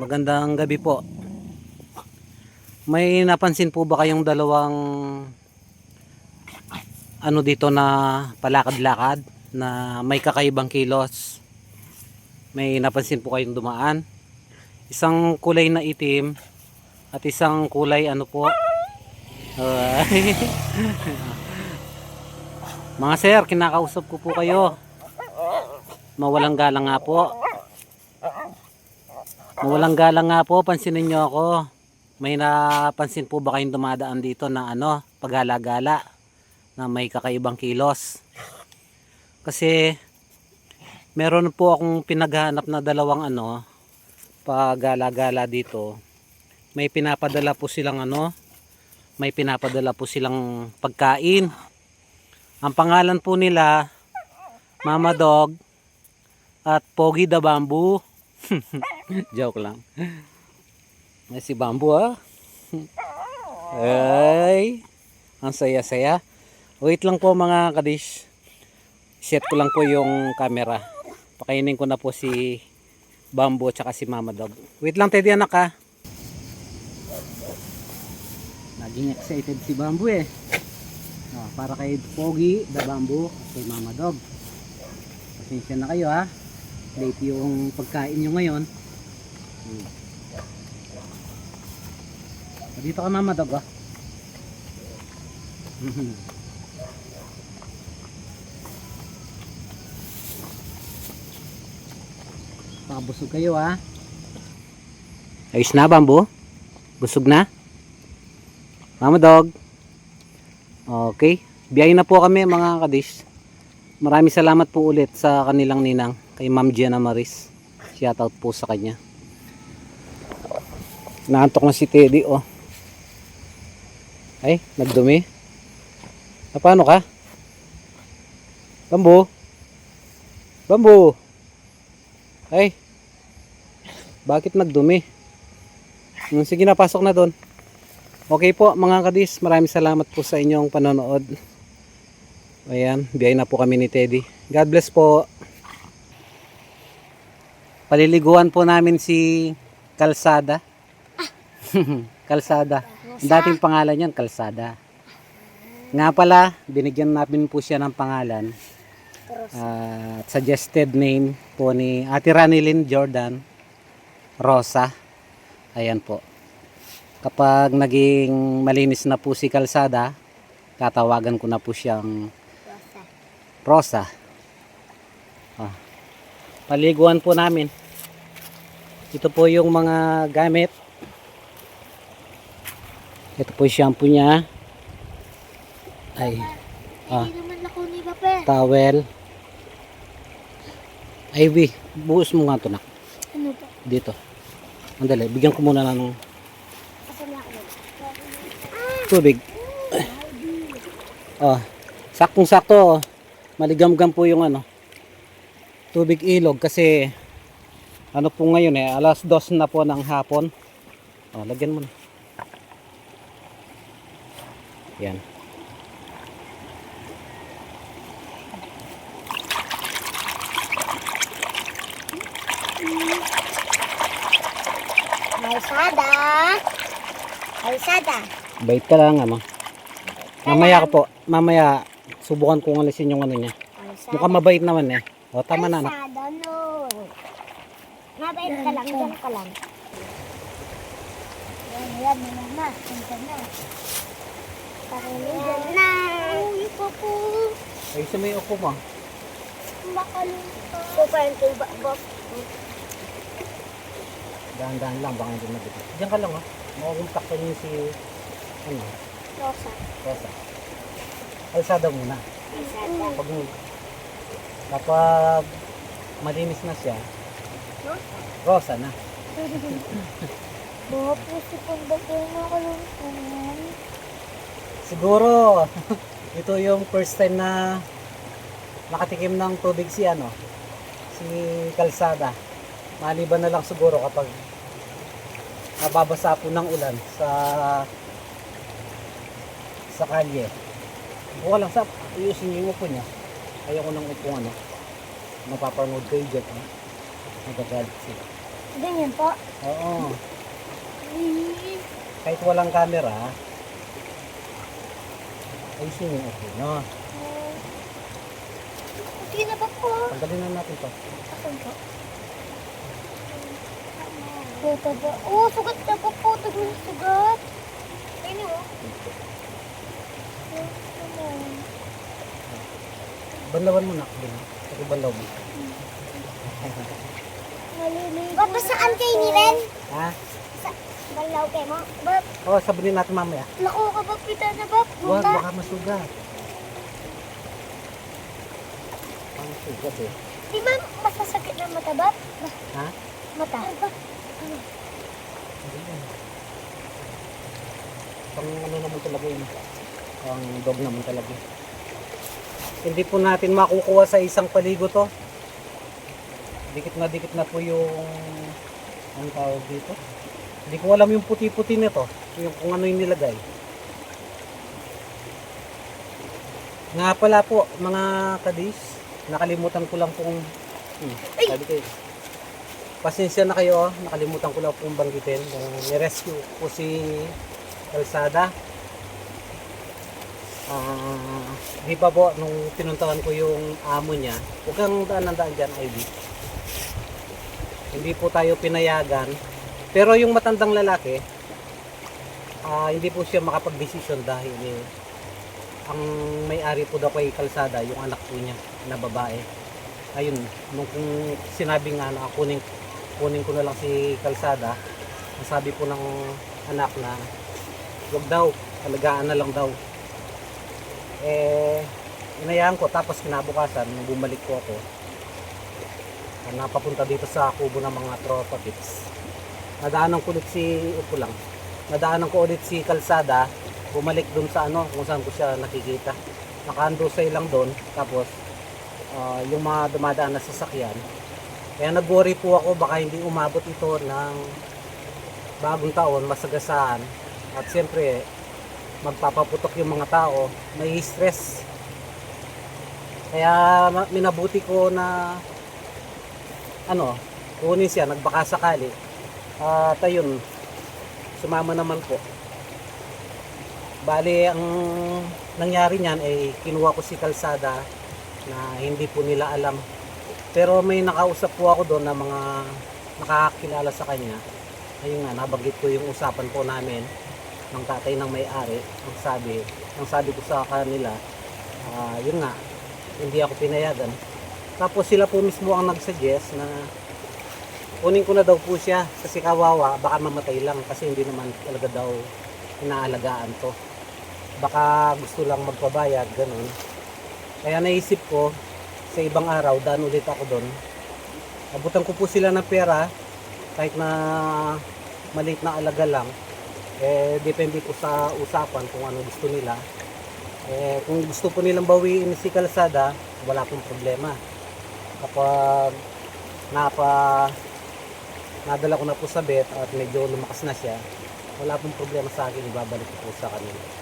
Magandang gabi po. May napansin po ba kayong dalawang ano dito na palakad-lakad na may kakaibang kilos? May napansin po kayong dumaan? Isang kulay na itim at isang kulay ano po? Mga sir, kinakausap ko po kayo. Mawalang galang nga po. Mawalang galang nga po, pansinin nyo ako. May napansin po ba kayong dumadaan dito na ano, paggala-gala na may kakaibang kilos? Kasi meron po akong pinaghanap na dalawang ano, paggala-gala dito. May pinapadala po silang ano, may pinapadala po silang pagkain. Ang pangalan po nila, Mama Dog at Pogi the Bamboo. Joke lang. Si Bamboo Ay, ang saya-saya. Wait lang po mga kadish. Set ko lang po yung camera. Pakainin ko na po si Bamboo at si Mama Dog. Wait lang Teddy anak ha. Naging excited si Bamboo eh. Para kay Pogi the Bamboo at kay Mama Dog. Pasensya na kayo ha. Late yung pagkain nyo ngayon. Dito ka Mama Dog Pakabusog kayo ha. Ayos na, Bamboo? Busog na? Mama dog. Okay. Biyahe na po kami mga kadis. Maraming salamat po ulit sa kanilang ninang. Kay Ma'am Gianna Maris. Shoutout po sa kanya. Naantok na si Teddy oh. Ay, nagdumi. Paano ka? Bamboo? Bamboo? Ay. Bakit nagdumi? Sige na, pasok na doon. Okay po mga kadis, maraming salamat po sa inyong panonood. Ayan, biyahe na po kami ni Teddy. God bless po. Paliliguan po namin si Kalsada. Kalsada. Ang dating pangalan niyan, Kalsada. Nga pala, binigyan namin po siya ng pangalan. Suggested name po ni Ate Ranilyn Jordan, Rosa. Ayan po. Kapag naging malinis na po si Kalsada, tatawagan ko na po siyang Rosa. Paliguan po namin. Ito po yung mga gamit. Ito po yung shampoo niya. Ay. Towel. Ivy, buhos mo nga ito na. Ano ba? Dito. Andali, bigyan ko muna ng tubig. Saktong sakto. Maligam-gam po yung ano. Tubig ilog kasi ano po ngayon alas 2 na po ng hapon. Lagyan mo na. Yan. Kalsada. Kalsada. Bait ka lang ama. Mamaya ko po. Mamaya subukan kong alisin yung ano niya. Kalsada. Mukhang mabait naman tama na anak. Kalsada, no. Mabait ka lang, dyan ka lang. Yan, na. Yan na. Yan na. Uy, papu. Ay, sa may upo mo. Makalungka. Super tuba, Bob. Dahan-dahan lang, baka hindi mabigat. Diyan ka lang Makakumpak ka niyo si ano? Rosa. Rosa. Kalsada muna. Kalsada. Kapag malinis na siya, Rosa na. Bob, gusto kong bagay makalungka. Siguro, ito yung first time na nakatikim ng tubig si Kalsada. Maliban na lang siguro kapag nababasa po ng ulan sa kalye. Buka lang sa ayusin yung upo niya. Ayoko ng upo mapapanood kayo dyan. Nagagalit sila. Ganyan po. Oo. Kahit walang camera, ayusin yung upo niya. Okay na ba po? Tanggalin na natin to. Asan po? Ito ba? Oh, sugat na po po. Tagong sugat. Ayun o. Banlawan mo na. Ito banlaw mo. Maliligo. Baba, saan kayo ni Ren? Ha? Balaw kayo mo? Bab, Sabunin natin mamaya. lako ka ba? Pita na ba? Huwag, Bunta? baka masugat. Ang sugat Di ba masasakit na mata, Bab? Ha? Mata. Pang ano naman talaga yun. Pang dog naman talaga. Hindi po natin makukuha sa isang paligo to. Dikit na po yung ang tawag dito. Hindi ko alam yung puti-puti nito. Yung kung ano yung nilagay. Nga pala po mga kadis. Nakalimutan ko lang pong sabi kayo. Pasensya na kayo. Nakalimutan ko lang pong banggitin. Ni-rescue po si Kalsada. Di pa po nung pinuntahan ko yung amo niya. Huwag kang daan dyan, Ivy. Hindi po tayo pinayagan. Pero yung matandang lalaki, hindi po siya makapag-desisyon dahil ang may-ari po daw kay Kalsada, yung anak po niya na babae. ayun, nung kung sinabi nga na kunin ko na lang si Kalsada, ang sabi po ng anak na wag daw, alagaan na lang daw. Inayaan ko, tapos kinabukasan nung bumalik ko ako, napapunta dito sa kubo ng mga tropa kids. Nadaanan ko ulit si Kalsada, bumalik dun sa kung saan ko siya nakikita. Nakahandusay lang doon, tapos yung mga dumadaan na sasakyan. Kaya nag-worry po ako, baka hindi umabot ito ng bagong taon, masagasaan. At siyempre, magpapaputok yung mga tao, may stress. Kaya minabuti ko na kunin siya, nagbaka sakali. At ayun, sumama naman po. Bali, ang nangyari niyan ay kinuha ko si Kalsada na hindi po nila alam. Pero may nakausap po ako doon na mga nakakakilala sa kanya. Ayun nga, nabanggit ko yung usapan po namin ng tatay ng may-ari. Ang sabi ko sa kanila, yun nga, hindi ako pinayagan. Tapos sila po mismo ang nag-suggest na kunin ko na daw po siya kasi kawawa, baka mamatay lang kasi hindi naman talaga daw inaalagaan to. Baka gusto lang magpabayad, ganun. Kaya naisip ko, sa ibang araw, daan ulit ako doon. Abutan ko po sila ng pera, kahit na maliit na alaga lang. Depende po sa usapan kung ano gusto nila. Kung gusto po nilang bawiin si Kalsada, wala pong problema. Kapag nadala ko na po sa vet at medyo lumakas na siya, wala pong problema sa akin, ibabalik ko po sa kanila.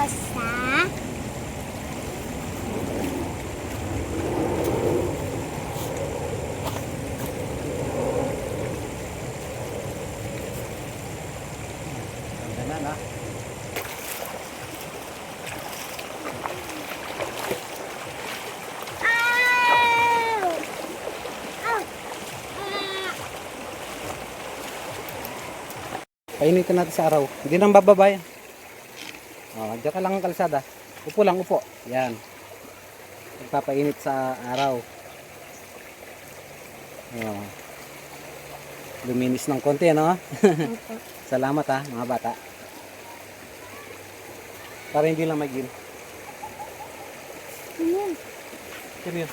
Rosa. Ganda na. Painitin natin sa araw. Hindi nang bababa yan. Diyan ka lang ang Kalsada. Upo lang, upo. Yan. Magpapainit sa araw. Luminis ng konti, no? Salamat ha, mga bata. Para hindi lang maging. Come here.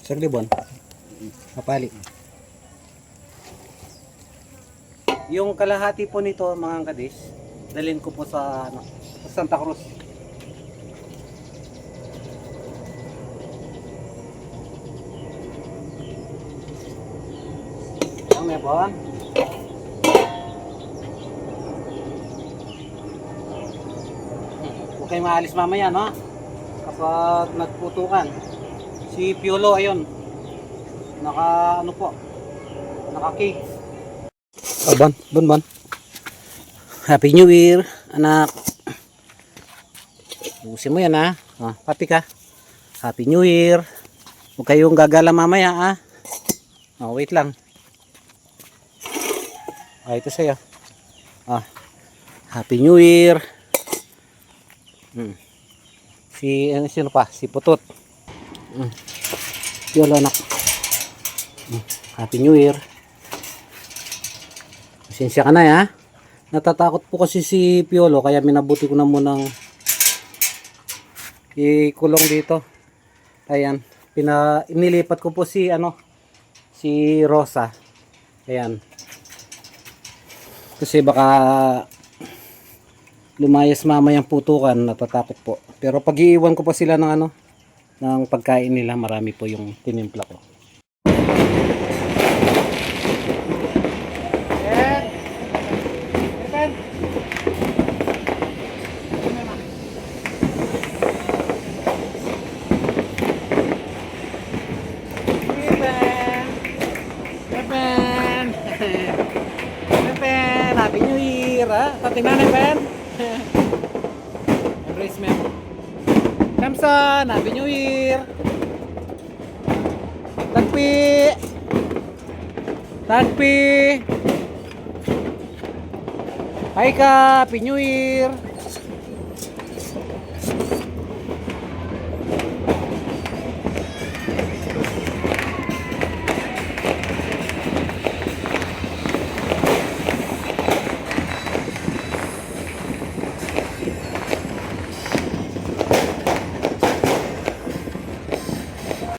Saglibon. Kapali. Yung kalahati po nito, mga kadis, dalhin ko po sa Santa Cruz. Ang meron. Huwag kayong maalis mamaya, no? Kapag nagputukan. Si Piolo, ayun. Naka-key. Bon. Happy New Year, anak. Busin mo yan, ha? Pati ka. Happy New Year. Huwag kayong gagala mamaya, ha? Wait lang. Ito sa'yo. Happy New Year. Sino pa? Si Putot. Piolo, anak. Happy New Year. Pasensya ka na ha. Natatakot po kasi si Piolo kaya minabuti ko na munang ikulong dito. Ayan, inilipat ko po si si Rosa. Ayan. Kasi baka lumayas mamayang putukan, natatakot po. Pero pag iiwan ko pa sila ng ng pagkain nila, marami po yung tinimpla ko. Happy New Year, ha? Tatingnan na, Ben. Embrace me. Samson, Happy New Year. Tagpi. Tagpi. Hi ka, Happy New Year.